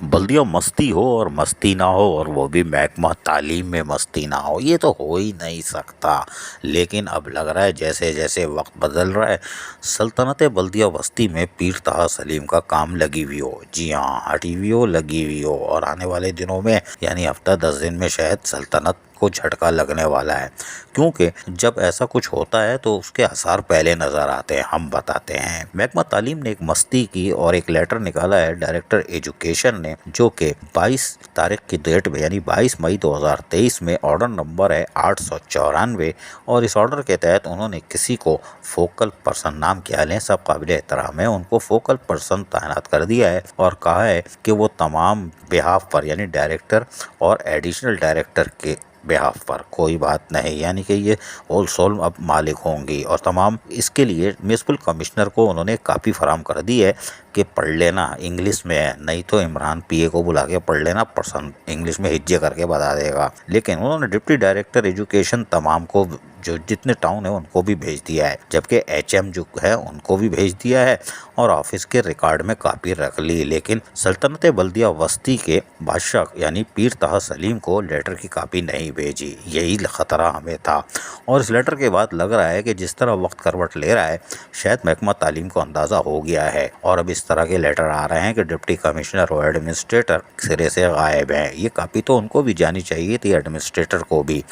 बल्दिया मस्ती हो और मस्ती ना हो, और वो भी महकमा तालीम में मस्ती ना हो, ये तो हो ही नहीं सकता। लेकिन अब लग रहा है जैसे जैसे वक्त बदल रहा है, सल्तनत बल्दिया वस्ती में पीर ताहा सलीम का काम लगी हुई हो। जी हाँ, हटी हुई हो, लगी हुई हो। और आने वाले दिनों में यानी हफ्ता 10 दिन में शायद सल्तनत को झटका लगने वाला है, क्योंकि जब ऐसा कुछ होता है तो उसके आसार पहले नजर आते हैं। हम बताते हैं, महकमा तालीम ने एक मस्ती की और एक लेटर निकाला है डायरेक्टर एजुकेशन ने, जो कि 22 तारीख की डेट में यानी 22 मई 2023 में ऑर्डर नंबर है 894। और इस ऑर्डर के तहत उन्होंने किसी को फोकल पर्सन, नाम क्या लें, सब काबिल एहतराम है, उनको फोकल पर्सन तैनात कर दिया है और कहा है कि वो तमाम बिहाफ पर यानी डायरेक्टर और एडिशनल डायरेक्टर के बिहाफ पर कोई बात नहीं, यानी कि ये होल सोल अब मालिक होंगी। और तमाम इसके लिए म्यूनसिपल कमिश्नर को उन्होंने कापी फराम कर दी है कि पढ़ लेना, इंग्लिश में है, नहीं तो इमरान पीए को बुला के पढ़ लेना, पर्सन इंग्लिश में हिज्जे करके बता देगा। लेकिन उन्होंने डिप्टी डायरेक्टर एजुकेशन तमाम को, जो जितने टाउन है उनको भी भेज दिया है, जबकि एचएम जो है उनको भी भेज दिया है और ऑफिस के रिकॉर्ड में कापी रख ली। लेकिन सल्तनत बल्दिया वस्ती के बादशाह यानी पीर ताहा सलीम को लेटर की कापी नहीं भेजी, यही खतरा हमें था। और इस लेटर के बाद लग रहा है कि जिस तरह वक्त करवट ले रहा है, शायद महकमा तालीम को अंदाज़ा हो गया है और अब इस तरह के लेटर आ रहे हैं कि डिप्टी कमिश्नर और एडमिनिस्ट्रेटर सिरे से गायब हैं। ये कापी तो उनको भी जानी चाहिए थी, एडमिनिस्ट्रेटर को भी,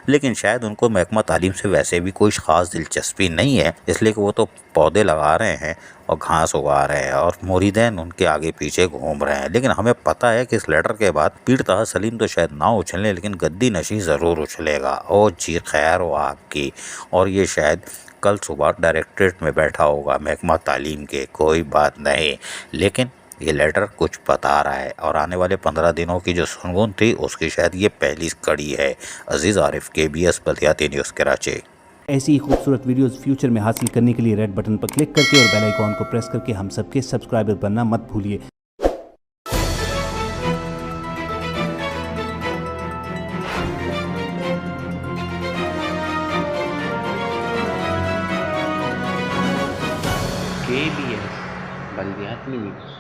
लेकिन शायद उनको महकमा तालीम से वैसे भी कोई ख़ास दिलचस्पी नहीं है, इसलिए कि वो तो पौधे लगा रहे हैं और घास उगा रहे हैं और मुरीदैन उनके आगे पीछे घूम रहे हैं। लेकिन हमें पता है कि इस लेटर के बाद पीर ताहा सलीम तो शायद ना उछले, लेकिन गद्दी नशी ज़रूर उछलेगा। ओ जी खैर हो आपकी। और ये शायद कल सुबह डायरेक्टरेट में बैठा होगा महकमा तालीम के, कोई बात नहीं, लेकिन ये लेटर कुछ बता रहा है। और आने वाले 15 दिनों की जो सुनगुन थी उसकी शायद ये पहली कड़ी है। अजीज़ आरिफ, KBS बल्दियाती न्यूज़ कराची। ऐसी ही खूबसूरत वीडियोस फ्यूचर में हासिल करने के लिए रेड बटन पर क्लिक करके और बेल आइकॉन को प्रेस करके हम सबके सब्सक्राइबर बनना मत भूलिए। KBS बल्दियाती न्यूज़।